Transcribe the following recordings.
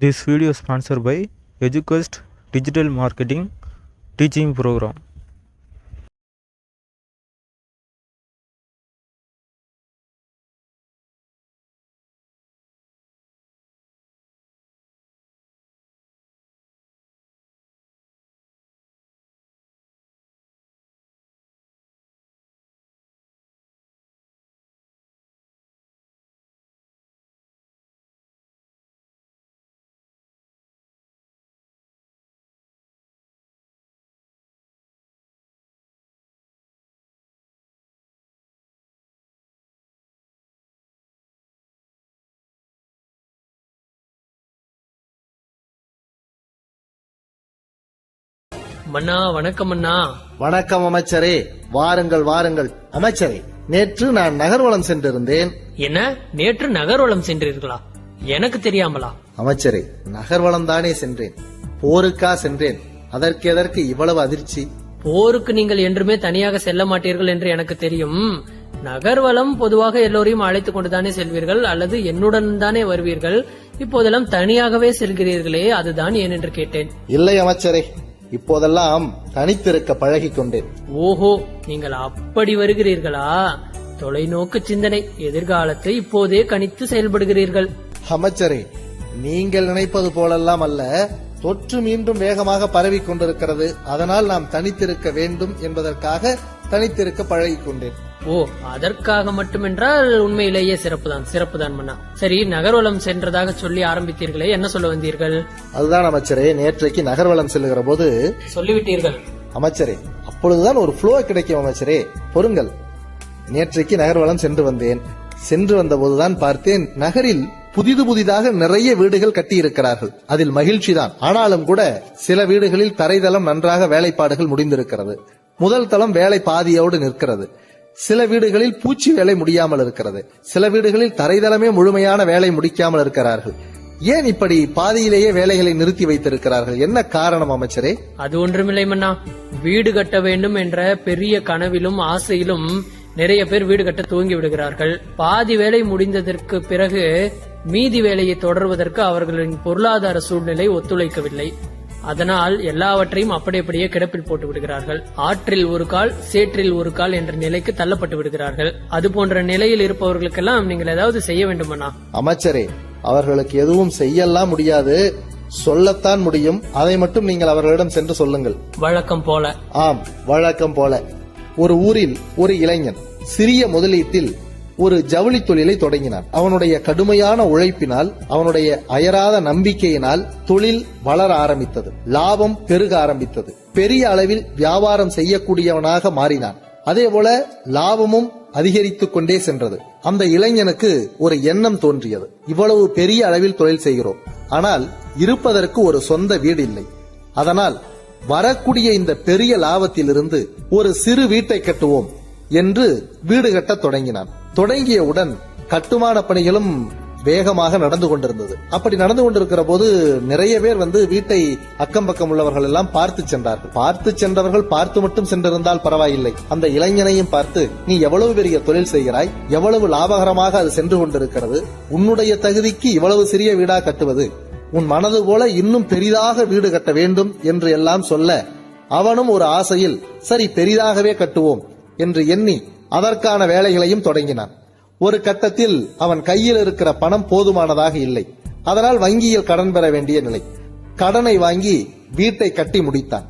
This video is sponsored by EduQuest Digital Marketing Teaching Program. மன்னா வணக்கம் அண்ணா. வணக்கம் அமைச்சரே, வாருங்கள் வாருங்கள். அமைச்சரே, நேற்று நான் நகர்வலம் சென்றிருந்தேன். என்ன, நேற்று நகர்வலம் சென்றீர்களா? எனக்கு தெரியாமலா? அமைச்சரே, நகர்வலம் தானே சென்றேன். போருக்கா சென்றேன். அதற்கு எதற்கு இவ்வளவு அதிர்ச்சி? போருக்கு நீங்கள் என்றுமே தனியாக செல்ல மாட்டீர்கள் என்று எனக்கு தெரியும். நகர்வலம் பொதுவாக எல்லோரையும் அழைத்துக் கொண்டுதானே செல்வீர்கள், அல்லது என்னுடன் தானே வருவீர்கள். இப்போதெல்லாம் தனியாகவே செல்கிறீர்களே, அதுதான் ஏன் என்று கேட்டேன். இல்லை அமைச்சரே, இப்போதெல்லாம் தனித்திருக்க பழகி கொண்டேன். ஓஹோ, நீங்கள் அப்படி வருகிறீர்களா? தொலைநோக்கு சிந்தனை, எதிர்காலத்தை இப்போதே கணித்து செயல்படுகிறீர்கள். அமைச்சரே, நீங்கள் நினைப்பது போலெல்லாம் அல்ல. தொற்று மீண்டும் வேகமாக பரவி கொண்டிருக்கிறது. அதனால் நாம் தனித்திருக்க வேண்டும் என்பதற்காக தனித்திருக்க பழகி கொண்டேன். ஓ, அதற்காக மட்டுமென்றால் உண்மையிலேயே சிறப்புதான் மன்னா. சரி, நகர்வலம் சென்றதாக சொல்லி ஆரம்பித்தீர்களே, என்ன சொல்ல வந்தீர்கள்? அதுதான் அமைச்சரே, நேற்றைக்கு நகர்வலம் செல்லுகிற போது சொல்லிவிட்டீர்கள். அமைச்சரே, அப்பொழுதுதான் ஒரு ஃப்ளோ கிடைக்கும். அமைச்சரே, பொறுங்கள். நேற்றைக்கு நகர்வலம் சென்று வந்தேன். சென்று வந்த போதுதான் பார்த்தேன், நகரில் புதிதாக நிறைய வீடுகள் கட்டி இருக்கிறார்கள். அதில் மகிழ்ச்சிதான். ஆனாலும் கூட சில வீடுகளில் தரைதளம் நன்றாக வேலைப்பாடுகள் முடிந்திருக்கிறது. முதல் தளம் வேலை பாதியோடு நிற்கிறது. சில வீடுகளில் பூச்சி வேலை முடியாமல் இருக்கிறது. சில வீடுகளில் தரைதளமே முழுமையான வேலை முடிக்காமல் இருக்கிறார்கள். ஏன் இப்படி பாதியிலேயே வேலைகளை நிறுத்தி வைத்திருக்கிறார்கள்? என்ன காரணம் அமைச்சரே? அது ஒன்றுமில்லை மன்னா. வீடு கட்ட வேண்டும் என்ற பெரிய கனவிலும் ஆசையிலும் நிறைய பேர் வீடு கட்ட துவங்கி விடுகிறார்கள். பாதி வேலை முடிந்ததற்கு பிறகு மீதி வேலையை தொடர்வதற்கு அவர்களின் பொருளாதார சூழ்நிலை ஒத்துழைக்கவில்லை. அதனால் எல்லாவற்றையும் அப்படியே கிடப்பில் போட்டு விடுகிறார்கள். ஆற்றில் ஒரு கால், சேற்றில் ஒரு கால் என்ற நிலைக்கு தள்ளப்பட்டு விடுகிறார்கள். அது போன்ற நிலையில் இருப்பவர்களுக்கெல்லாம் நீங்கள் ஏதாவது செய்ய வேண்டுமண்ணா. அமைச்சரே, அவர்களுக்கு எதுவும் செய்யலாம் முடியாது, சொல்லத்தான் முடியும். அதை மட்டும் நீங்கள் அவர்களிடம் சென்று சொல்லுங்கள். வழக்கம் போல. ஆம், வழக்கம் போல. ஒரு ஊரில் ஒரு இளைஞன் சிறிய முதலீட்டில் ஒரு ஜவுளி தொழிலை தொடங்கினான். அவனுடைய கடுமையான உழைப்பினால், அவனுடைய அயராத நம்பிக்கையினால் தொழில் வளர ஆரம்பித்தது. லாபம் பெருக ஆரம்பித்தது. பெரிய அளவில் வியாபாரம் செய்யக்கூடியவனாக மாறினான். அதேபோல லாபமும் அதிகரித்துக் கொண்டே சென்றது. அந்த இளைஞனுக்கு ஒரு எண்ணம் தோன்றியது. இவ்வளவு பெரிய அளவில் தொழில் செய்கிறோம், ஆனால் இருப்பதற்கு ஒரு சொந்த வீடு இல்லை. அதனால் வரக்கூடிய இந்த பெரிய லாபத்திலிருந்து ஒரு சிறு வீட்டை கட்டுவோம் என்று வீடு கட்ட தொடங்கினான். தொடங்கியவுடன் கட்டுமான பணிகளும் வேகமாக நடந்து கொண்டிருந்தது. அப்படி நடந்து கொண்டிருக்கிற போது நிறைய பேர் வீட்டை அக்கம் பக்கம் உள்ளவர்கள் எல்லாம் பார்த்து சென்றார்கள். பார்த்து சென்றவர்கள் பார்த்து மட்டும் சென்றிருந்தால் பரவாயில்லை, அந்த இளைஞனையும் பார்த்து, நீ எவ்வளவு பெரிய தொழில் செய்கிறாய், எவ்வளவு லாபகரமாக அது சென்று கொண்டிருக்கிறது, உன்னுடைய தகுதிக்கு இவ்வளவு சிறிய வீடா கட்டுவது, உன் மனது போல இன்னும் பெரிதாக வீடு கட்ட வேண்டும் என்று எல்லாம் சொல்ல, அவனும் ஒரு ஆசையில் சரி பெரிதாகவே கட்டுவோம் என்று எண்ணி அதற்கான வேலைகளையும் தொடங்கினான். ஒரு கட்டத்தில் அவன் கையில் இருக்கிற பணம் போதுமானதாக இல்லை. அதனால் வங்கியில் கடன் பெற வேண்டிய நிலை. கடனை வாங்கி வீட்டை கட்டி முடித்தான்.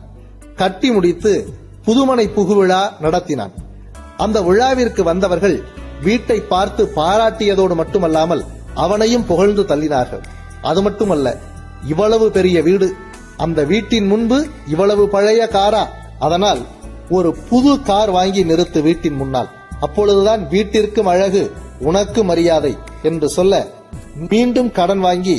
கட்டி முடித்து புதுமனை புகுவிழா நடத்தினான். அந்த விழாவிற்கு வந்தவர்கள் வீட்டை பார்த்து பாராட்டியதோடு மட்டுமல்லாமல் அவனையும் புகழ்ந்து தள்ளினார்கள். அது மட்டுமல்ல, இவ்வளவு பெரிய வீடு, அந்த வீட்டின் முன்பு இவ்வளவு பழைய காரா, அதனால் ஒரு புது கார் வாங்கி நிறுத்து வீட்டின் முன்னால், அப்பொழுதுதான் வீட்டிற்கும் அழகு, உனக்கு மரியாதை என்று சொல்ல மீண்டும் கடன் வாங்கி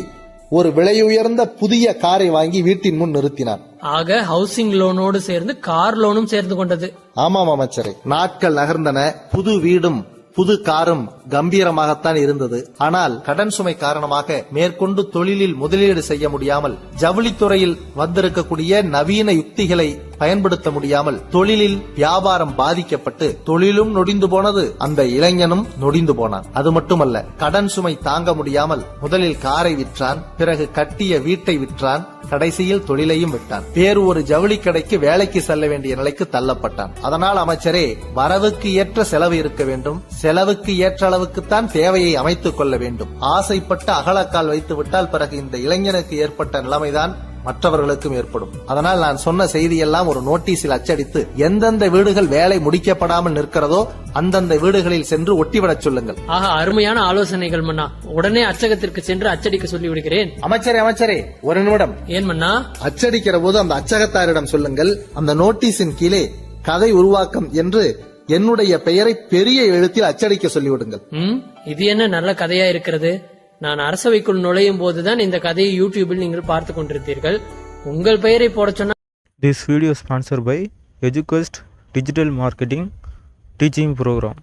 ஒரு விலையுயர்ந்த புதிய காரை வாங்கி வீட்டின் முன் நிறுத்தினான். ஆக ஹவுசிங் லோனோடு சேர்ந்து கார் லோனும் சேர்ந்து கொண்டது. ஆமாம் அமைச்சரே, நாட்கள் நகர்ந்தன. புது வீடும் புது காரும் கம்பீரமாகத்தான் இருந்தது. ஆனால் கடன் சுமை காரணமாக மேற்கொண்டு தொழிலில் முதலீடு செய்ய முடியாமல் ஜவுளித்துறையில் வந்திருக்கக்கூடிய நவீன யுக்திகளை பயன்படுத்த முடியாமல் தொழிலில் வியாபாரம் பாதிக்கப்பட்டு தொழிலும் நொடிந்து போனது, அந்த இளைஞனும் நொடிந்து போனான். அது மட்டுமல்ல, கடன் சுமை தாங்க முடியாமல் முதலில் காரை விற்றான், பிறகு கட்டிய வீட்டை விற்றான், கடைசியில் தொழிலையும் விட்டான். வேறு ஒரு ஜவுளி கடைக்கு வேலைக்கு செல்ல வேண்டிய நிலைக்கு தள்ளப்பட்டான். அதனால் அமைச்சரே, வரவுக்கு ஏற்ற செலவு இருக்க வேண்டும், செலவுக்கு ஏற்ற அளவுக்குத்தான் தேவையை அமைத்துக் கொள்ள வேண்டும். ஆசைப்பட்டு அகலக்கால் வைத்து விட்டால் பிறகு இந்த இளைஞனுக்கு ஏற்பட்ட நிலைமைதான் மற்றவர்களுக்கும் ஏற்படும். அதனால் நான் சொன்ன செய்தியெல்லாம் ஒரு நோட்டீஸில் அச்சடித்து எந்தெந்த வீடுகள் வேலை முடிக்கப்படாமல் நிற்கிறதோ அந்தந்த வீடுகளில் சென்று ஒட்டிவிடச் சொல்லுங்கள். ஆஹா, அருமையான ஆலோசனைகள் மன்னா. உடனே அச்சகத்திற்கு சென்று அச்சடிக்க சொல்லி விடுகிறேன். அமைச்சரே ஒரு நிமிடம். ஏன் மன்னா? அச்சடிக்கிற போது அந்த அச்சகத்தாரிடம் சொல்லுங்கள், அந்த நோட்டீஸின் கீழே கதை உருவாக்கம் என்று என்னுடைய பெயரை பெரிய எழுத்தில் அச்சடிக்க சொல்லிவிடுங்கள். இது என்ன நல்ல கதையா இருக்கிறது? நான் அரசவைக்குள் நுழையும் போதுதான் இந்த கதையை யூடியூபில் நீங்கள் பார்த்து கொண்டிருந்தீர்கள். உங்கள் பெயரை போட சொன்ன. This video is sponsored by EduQuest Digital Marketing Teaching Program.